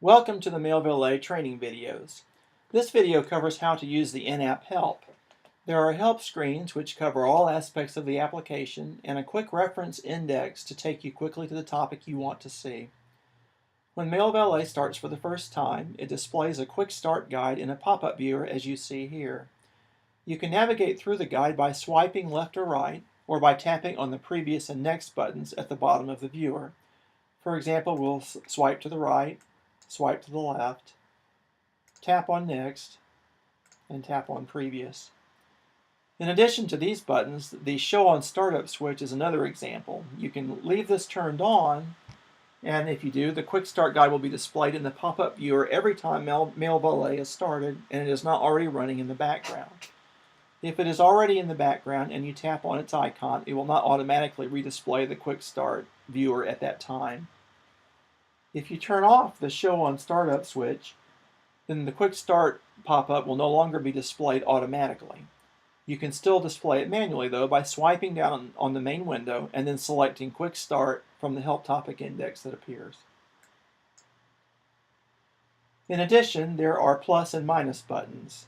Welcome to the Mailvalet training videos. This video covers how to use the in-app help. There are help screens which cover all aspects of the application and a quick reference index to take you quickly to the topic you want to see. When Mailvalet starts for the first time, it displays a quick start guide in a pop-up viewer as you see here. You can navigate through the guide by swiping left or right, or by tapping on the previous and next buttons at the bottom of the viewer. For example, we'll swipe to the right, swipe to the left, tap on Next, and tap on Previous. In addition to these buttons, the Show on Startup switch is another example. You can leave this turned on, and if you do, the Quick Start Guide will be displayed in the pop-up viewer every time Mailvalet is started and it is not already running in the background. If it is already in the background and you tap on its icon, it will not automatically redisplay the Quick Start viewer at that time. If you turn off the Show on Startup switch, then the Quick Start pop-up will no longer be displayed automatically. You can still display it manually, though, by swiping down on the main window and then selecting Quick Start from the Help Topic Index that appears. In addition, there are plus and minus buttons.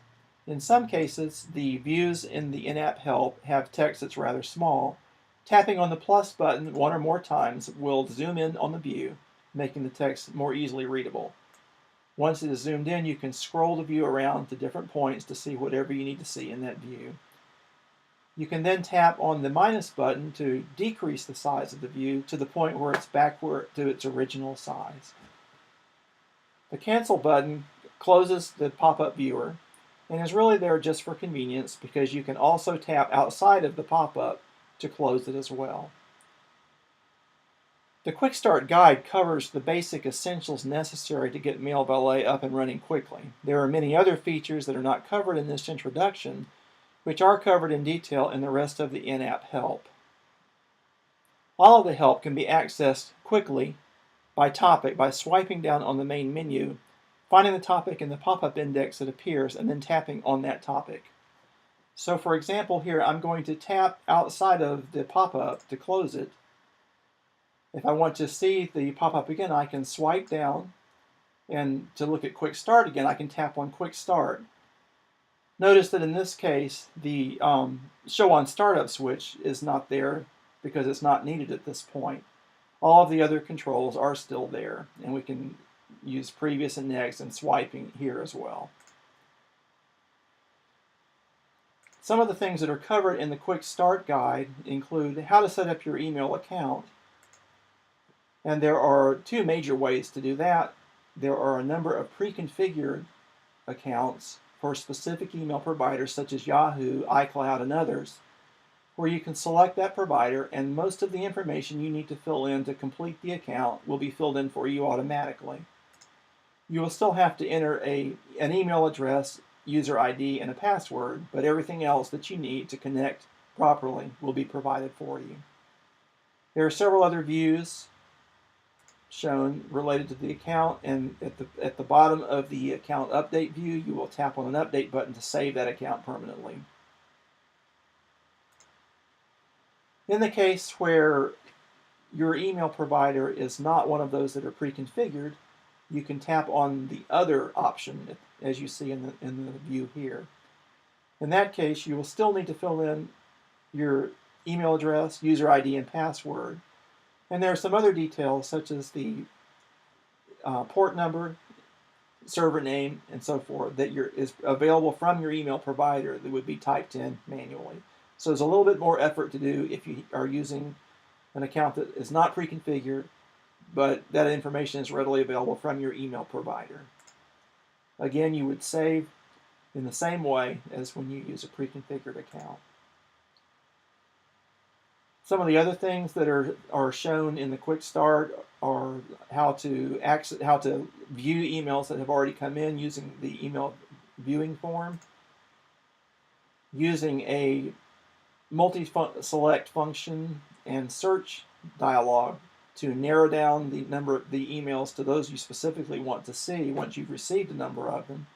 In some cases, the views in the in-app help have text that's rather small. Tapping on the plus button one or more times will zoom in on the view, making the text more easily readable. Once it is zoomed in, you can scroll the view around to different points to see whatever you need to see in that view. You can then tap on the minus button to decrease the size of the view to the point where it's back to its original size. The cancel button closes the pop-up viewer and is really there just for convenience because you can also tap outside of the pop-up to close it as well. The Quick Start Guide covers the basic essentials necessary to get Mailvalet up and running quickly. There are many other features that are not covered in this introduction, which are covered in detail in the rest of the in-app help. All of the help can be accessed quickly by topic by swiping down on the main menu, finding the topic in the pop-up index that appears, and then tapping on that topic. So for example here, I'm going to tap outside of the pop-up to close it. If I want to see the pop-up again, I can swipe down, and to look at Quick Start again, I can tap on Quick Start. Notice that in this case, the Show on Startup switch is not there because it's not needed at this point. All of the other controls are still there, and we can use Previous and Next and swiping here as well. Some of the things that are covered in the Quick Start Guide include how to set up your email account. And there are two major ways to do that. There are a number of pre-configured accounts for specific email providers such as Yahoo, iCloud, and others, where you can select that provider and most of the information you need to fill in to complete the account will be filled in for you automatically. You will still have to enter an email address, user ID, and a password, but everything else that you need to connect properly will be provided for you. There are several other views shown related to the account, and at the bottom of the account update view, you will tap on an update button to save that account permanently. In the case where your email provider is not one of those that are pre-configured, you can tap on the other option as you see in the view here. In that case, you will still need to fill in your email address, user ID, and password. And there are some other details such as the port number, server name, and so forth that is available from your email provider that would be typed in manually. So there's a little bit more effort to do if you are using an account that is not pre-configured, but that information is readily available from your email provider. Again, you would save in the same way as when you use a pre-configured account. Some of the other things that are shown in the Quick Start are how to view emails that have already come in using the email viewing form, using a multi-select function and search dialog to narrow down the number of the emails to those you specifically want to see once you've received a number of them.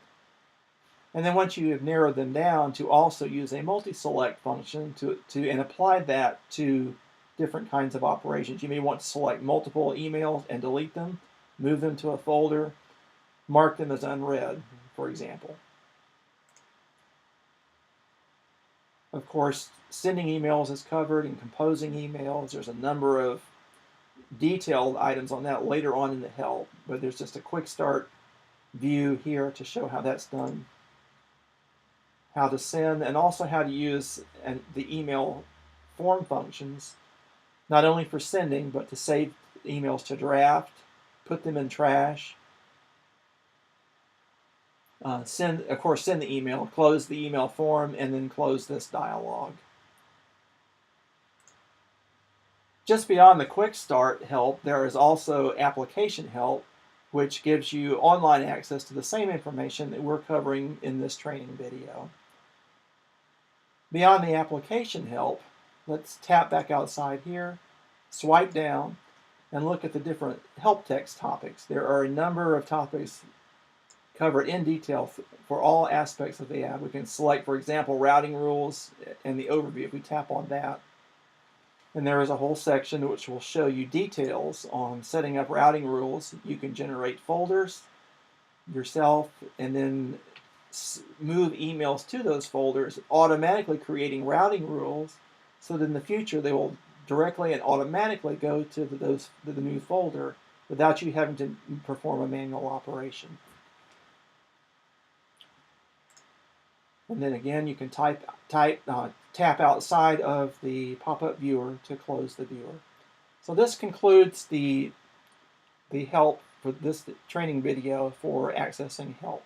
And then once you have narrowed them down, to also use a multi-select function and apply that to different kinds of operations. You may want to select multiple emails and delete them, move them to a folder, mark them as unread, for example. Of course, sending emails is covered, and composing emails. There's a number of detailed items on that later on in the help, but there's just a quick start view here to show how that's done, how to send, and also how to use the email form functions, not only for sending, but to save emails to draft, put them in trash, send the email, close the email form, and then close this dialog. Just beyond the quick start help, there is also application help, which gives you online access to the same information that we're covering in this training video. Beyond the application help, let's tap back outside here, swipe down, and look at the different help text topics. There are a number of topics covered in detail for all aspects of the app. We can select, for example, routing rules and the overview if we tap on that. And there is a whole section which will show you details on setting up routing rules. You can generate folders yourself and then move emails to those folders, automatically creating routing rules so that in the future they will directly and automatically go to the new folder without you having to perform a manual operation. And then again, you can tap outside of the pop-up viewer to close the viewer. So this concludes the help for this training video for accessing help.